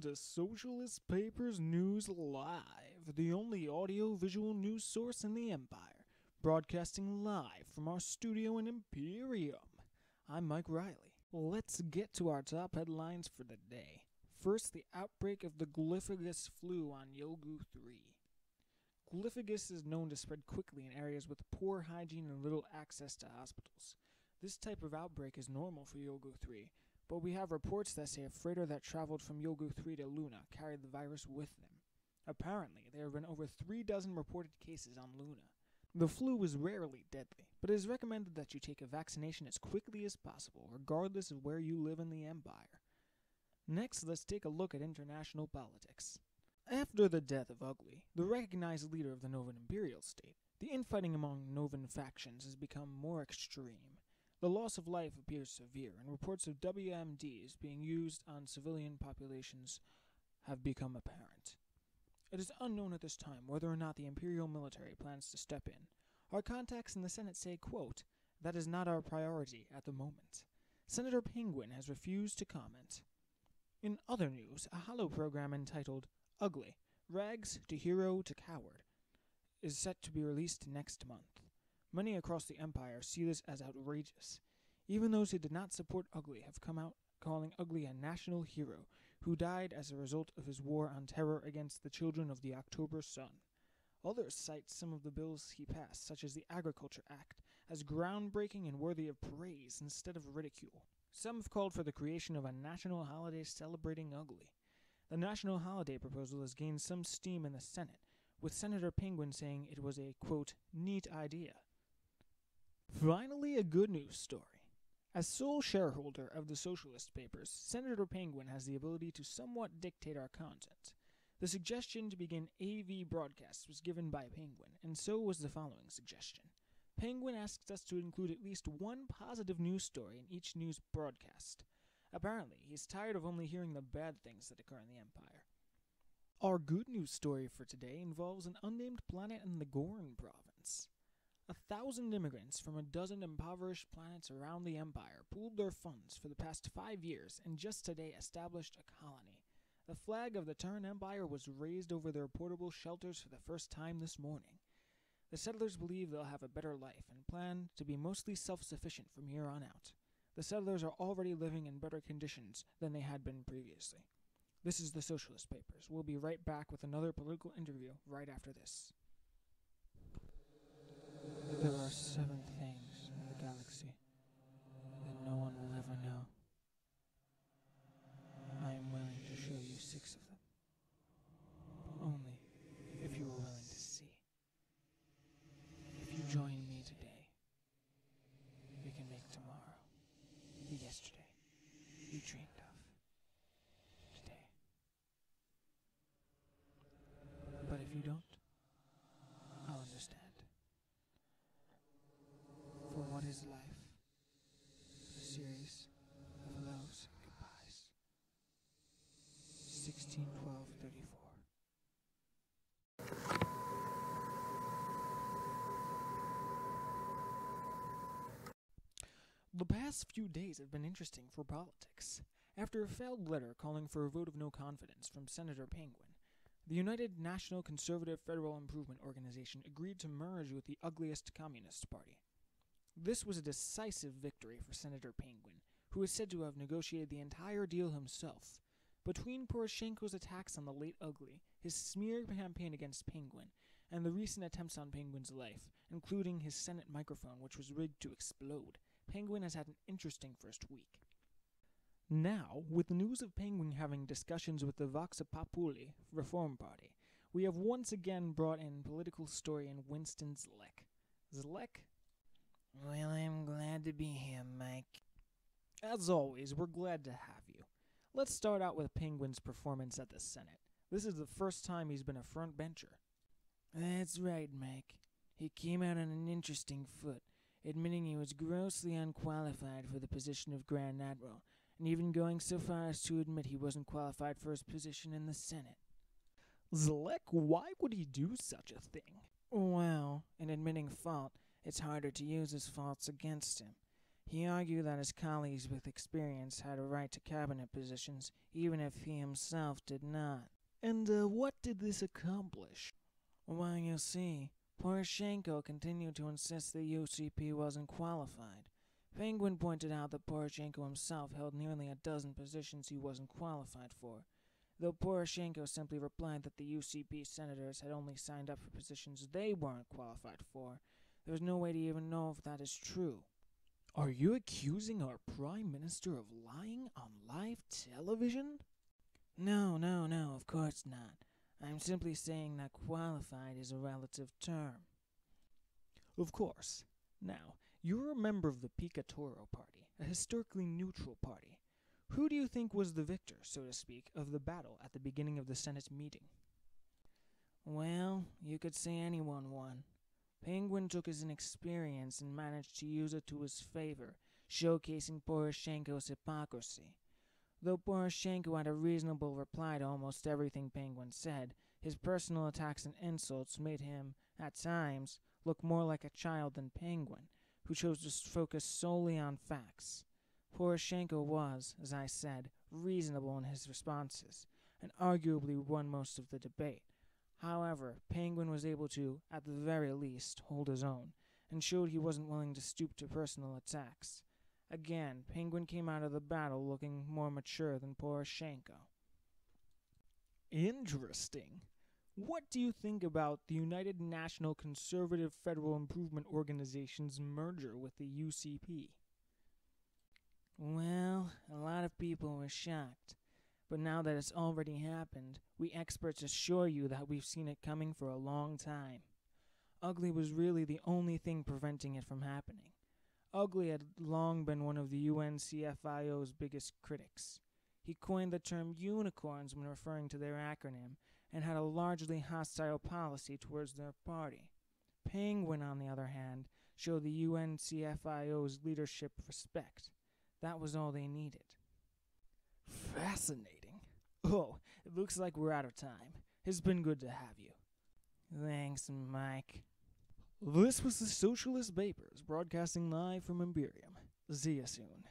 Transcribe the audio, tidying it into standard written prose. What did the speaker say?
Welcome to Socialist Papers News Live, the only audio-visual news source in the Empire, broadcasting live from our studio in Imperium. I'm Mike Riley. Let's get to our top headlines for the day. First, the outbreak of the glyphagus flu on Yogu 3. Glyphagus is known to spread quickly in areas with poor hygiene and little access to hospitals. This type of outbreak is normal for Yogu 3, but we have reports that say a freighter that traveled from Yogu 3 to Luna carried the virus with them. Apparently, there have been over 3 dozen reported cases on Luna. The flu is rarely deadly, but it is recommended that you take a vaccination as quickly as possible, regardless of where you live in the Empire. Next, let's take a look at international politics. After the death of Ugly, the recognized leader of the Novan Imperial State, the infighting among Novan factions has become more extreme. The loss of life appears severe, and reports of WMDs being used on civilian populations have become apparent. It is unknown at this time whether or not the Imperial military plans to step in. Our contacts in the Senate say, quote, "That is not our priority at the moment." Senator Penguin has refused to comment. In other news, a Halo program entitled Ugly, Rags to Hero to Coward is set to be released next month. Many across the Empire see this as outrageous. Even those who did not support Ugly have come out calling Ugly a national hero who died as a result of his war on terror against the children of the October Sun. Others cite some of the bills he passed, such as the Agriculture Act, as groundbreaking and worthy of praise instead of ridicule. Some have called for the creation of a national holiday celebrating Ugly. The national holiday proposal has gained some steam in the Senate, with Senator Penguin saying it was a, quote, neat idea. Finally, a good news story. As sole shareholder of the Socialist Papers, Senator Penguin has the ability to somewhat dictate our content. The suggestion to begin AV broadcasts was given by Penguin, and so was the following suggestion. Penguin asked us to include at least one positive news story in each news broadcast. Apparently, he's tired of only hearing the bad things that occur in the Empire. Our good news story for today involves an unnamed planet in the Gorn province. 1,000 immigrants from a dozen impoverished planets around the Empire pooled their funds for the past 5 years and just today established a colony. The flag of the Terran Empire was raised over their portable shelters for the first time this morning. The settlers believe they'll have a better life and plan to be mostly self-sufficient from here on out. The settlers are already living in better conditions than they had been previously. This is the Socialist Papers. We'll be right back with another political interview right after this. There are 7 things in the galaxy that no one will ever know. I am willing to show you 6 of them. Only if you are willing to see. If you join me today, we can make tomorrow the yesterday you dreamed of today. But if you don't, I'll understand. For what is life? A series of hellos and goodbyes. 16-12-34. The past few days have been interesting for politics. After a failed letter calling for a vote of no confidence from Senator Penguin, the United National Conservative Federal Improvement Organization agreed to merge with the ugliest Communist Party. This was a decisive victory for Senator Penguin, who is said to have negotiated the entire deal himself. Between Poroshenko's attacks on the late Ugly, his smear campaign against Penguin, and the recent attempts on Penguin's life, including his Senate microphone which was rigged to explode, Penguin has had an interesting first week. Now, with the news of Penguin having discussions with the Vox Populi Reform Party, we have once again brought in political historian Winston Zlek. Zlek? Well, I'm glad to be here, Mike. As always, we're glad to have you. Let's start out with Penguin's performance at the Senate. This is the first time he's been a front bencher. That's right, Mike. He came out on an interesting foot, admitting he was grossly unqualified for the position of Grand Admiral, and even going so far as to admit he wasn't qualified for his position in the Senate. Zlek, why would he do such a thing? Well, in admitting fault, it's harder to use his faults against him. He argued that his colleagues with experience had a right to cabinet positions, even if he himself did not. And what did this accomplish? Well, you see, Poroshenko continued to insist the UCP wasn't qualified. Penguin pointed out that Poroshenko himself held nearly a dozen positions he wasn't qualified for, though Poroshenko simply replied that the UCP senators had only signed up for positions they weren't qualified for. There was no way to even know if that is true. Are you accusing our Prime Minister of lying on live television? No, of course not. I'm simply saying that qualified is a relative term. Of course. Now, you're a member of the Picatoro Party, a historically neutral party. Who do you think was the victor, so to speak, of the battle at the beginning of the Senate meeting? Well, you could say anyone won. Penguin took his inexperience and managed to use it to his favor, showcasing Poroshenko's hypocrisy. Though Poroshenko had a reasonable reply to almost everything Penguin said, his personal attacks and insults made him, at times, look more like a child than Penguin, who chose to focus solely on facts. Poroshenko was, as I said, reasonable in his responses, and arguably won most of the debate. However, Penguin was able to, at the very least, hold his own, and showed he wasn't willing to stoop to personal attacks. Again, Penguin came out of the battle looking more mature than Poroshenko. Interesting. What do you think about the United National Conservative Federal Improvement Organization's merger with the UCP? Well, a lot of people were shocked. But now that it's already happened, we experts assure you that we've seen it coming for a long time. Ugly was really the only thing preventing it from happening. Ugly had long been one of the UNCFIO's biggest critics. He coined the term unicorns when referring to their acronym, and had a largely hostile policy towards their party. Penguin, on the other hand, showed the UNCFIO's leadership respect. That was all they needed. Fascinating. Oh, it looks like we're out of time. It's been good to have you. Thanks, Mike. This was the Socialist Papers, broadcasting live from Imperium. See you soon.